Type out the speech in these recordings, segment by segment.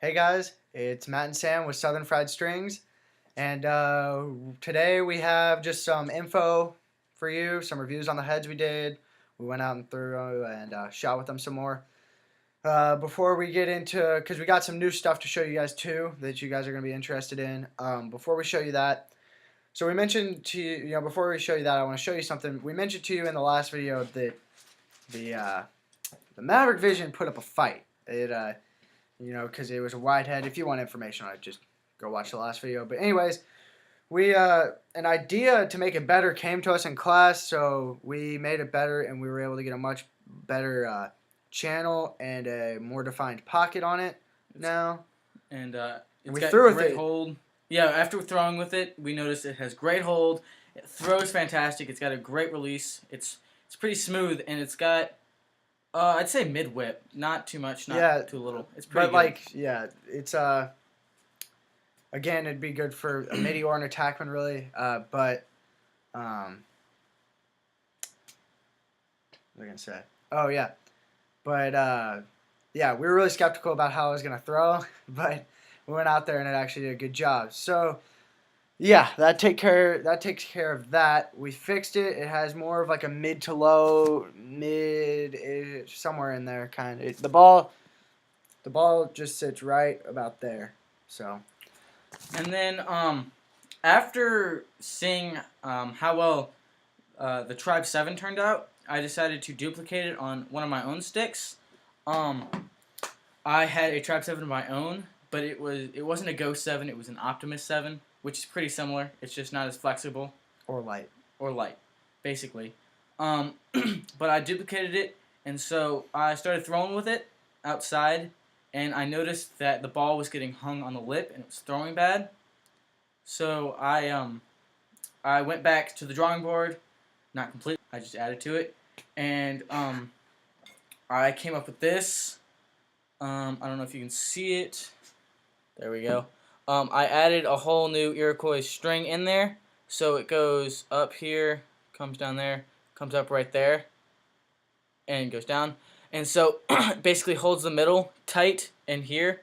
Hey guys, it's Matt and Sam with SouthernFriedStrings, and today we have just some info for you, some reviews on the heads we did. We went out and threw and shot with them some more. Before we get into, because we got some new stuff to show you guys too that you guys are going to be interested in. Before we show you that, so we mentioned to you, before we show you that, I want to show you something. We mentioned to you in the last video that the Maverick Vision put up a fight. Because it was a wide head. If you want information on it, just go watch the last video. But anyways, we an idea to make it better came to us in class, so we made it better, and we were able to get a much better channel and a more defined pocket on it now. And And it's we got threw with great it. hold. Yeah, after throwing with it, we noticed it has great hold. It throws fantastic. It's got a great release. It's pretty smooth, and it's got I'd say mid whip, not too much, not too little. It's pretty But good. it's again, it'd be good for a midi or an attackman really. But what was I gonna say? Oh yeah. But yeah, we were really skeptical about how I was gonna throw, but we went out there and it actually did a good job. So yeah, that takes care of that. We fixed it. It has more of like a mid to low, somewhere in there kind of. The ball just sits right about there. So. And then after seeing how well the Tribe 7 turned out, I decided to duplicate it on one of my own sticks. I had a Tribe 7 of my own, but it wasn't a Ghost 7, it was an Optimus 7, which is pretty similar. It's just not as flexible. Or light, basically. But I duplicated it, and so I started throwing with it outside, and I noticed that the ball was getting hung on the lip, and it was throwing bad. So I went back to the drawing board, not completely, I just added to it, and I came up with this. I don't know if you can see it. There we go. I added a whole new Iroquois string in there. So it goes up here, comes down there, comes up right there, and goes down. And so basically holds the middle tight in here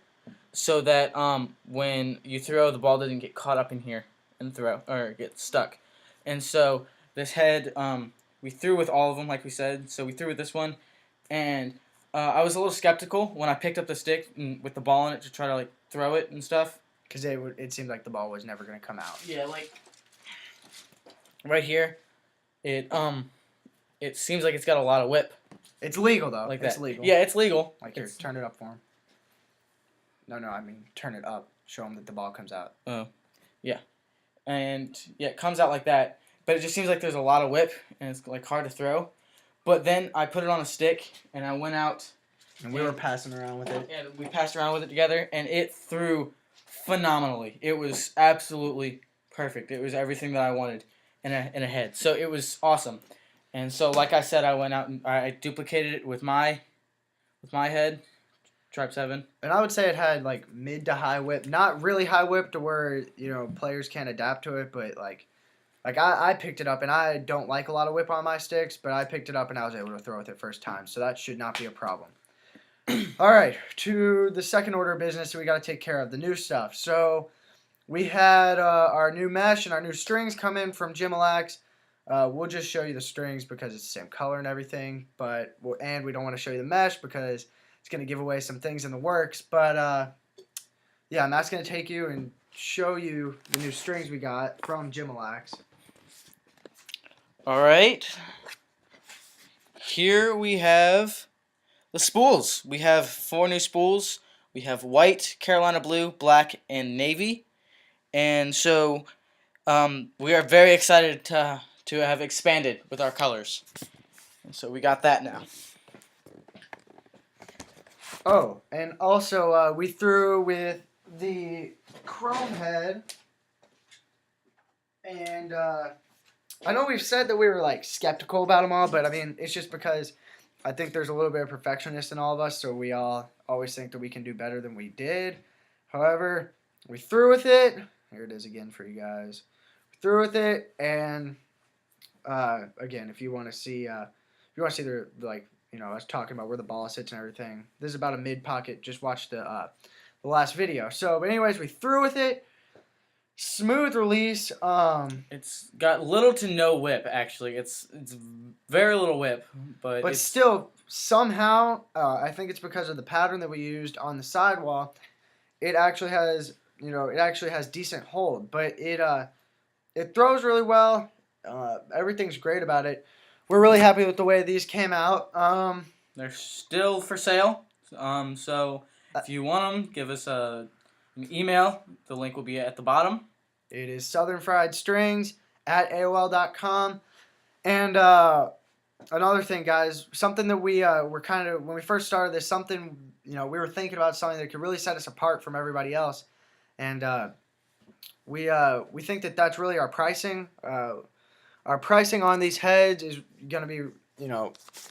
so that when you throw, the ball doesn't get caught up in here and throw, or get stuck. And so this head, we threw with all of them, like we said. So we threw with this one, and I was a little skeptical when I picked up the stick with the ball in it to try to like throw it and stuff. Because it seemed like the ball was never going to come out. Yeah, like right here, it seems like it's got a lot of whip. It's legal though. Like it's that. legal. Yeah, it's legal. Like here, turn it up for him. No, I mean turn it up. Show him that the ball comes out. Oh, yeah, and yeah, it comes out like that. But it just seems like there's a lot of whip, and it's like hard to throw. But then I put it on a stick, and I went out. And we were passing around with it. And we passed around with it together, and it threw phenomenally. It was absolutely perfect. It was everything that I wanted in a head. So it was awesome. And so, like I said, I went out and I duplicated it with my head, Tribe 7. And I would say it had like mid to high whip, not really high whip to where players can't adapt to it, but like I picked it up, and I don't like a lot of whip on my sticks, but I picked it up and I was able to throw with it first time, so that should not be a problem. All right, to the second order of business we got to take care of, the new stuff. So we had our new mesh and our new strings come in from Gimalax. We'll just show you the strings because it's the same color and everything, and we don't want to show you the mesh because it's going to give away some things in the works. But yeah, Matt's going to take you and show you the new strings we got from Gimalax. All right. Here we have the spools. We have 4 new spools. We have white, Carolina blue, black, and navy. And so we are very excited to have expanded with our colors. And so we got that now. Oh, and also we threw with the chrome head. And I know we've said that we were like skeptical about them all, but I mean, it's just because I think there's a little bit of perfectionist in all of us, so we all always think that we can do better than we did. However, we threw with it. Here it is again for you guys. We threw with it, and again, if you want to see, the us talking about where the ball sits and everything, this is about a mid pocket. Just watch the the last video. So, but anyways, we threw with it. Smooth release. It's got little to no whip, actually. It's very little whip, but it's still somehow, I think it's because of the pattern that we used on the sidewall. It actually has, decent hold, but it throws really well. Everything's great about it. We're really happy with the way these came out. They're still for sale. So if you want them, give us an email. The link will be at the bottom. It is SouthernFriedStrings at AOL.com. And another thing, guys, something that we were kind of, when we first started this, something, we were thinking about something that could really set us apart from everybody else. And we think that that's really our pricing. Our pricing on these heads is going to be,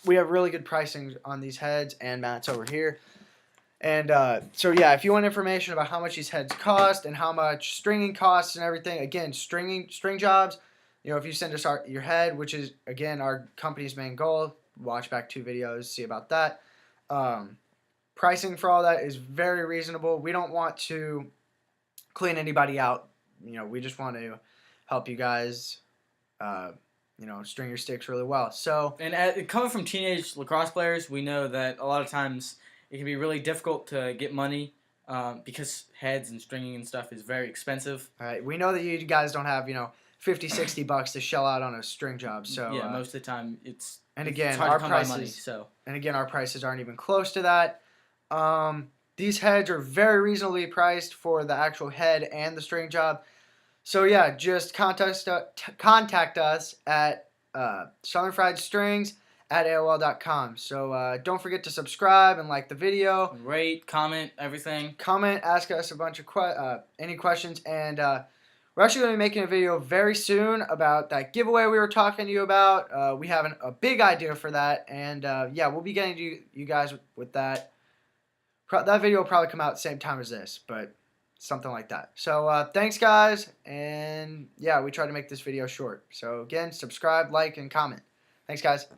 we have really good pricing on these heads and mats over here. And so, yeah, if you want information about how much these heads cost and how much stringing costs and everything, again, string jobs, if you send us your head, which is, again, our company's main goal, watch back 2 videos, see about that. Pricing for all that is very reasonable. We don't want to clean anybody out. We just want to help you guys string your sticks really well. So, and coming from teenage lacrosse players, we know that a lot of times it can be really difficult to get money because heads and stringing and stuff is very expensive. All right, we know that you guys don't have $50-$60 to shell out on a string job. So yeah, most of the time it's again hard our to come prices by money, so. And again, our prices aren't even close to that. These heads are very reasonably priced for the actual head and the string job. So yeah, just contact us at SouthernFriedStrings at AOL.com. So don't forget to subscribe and like the video. Rate, comment, everything. Comment, ask us a bunch of any questions, and we're actually going to be making a video very soon about that giveaway we were talking to you about. We have a big idea for that, and yeah, we'll be getting to you guys with that. That video will probably come out at the same time as this, but something like that. So thanks, guys, and yeah, we tried to make this video short. So again, subscribe, like, and comment. Thanks, guys.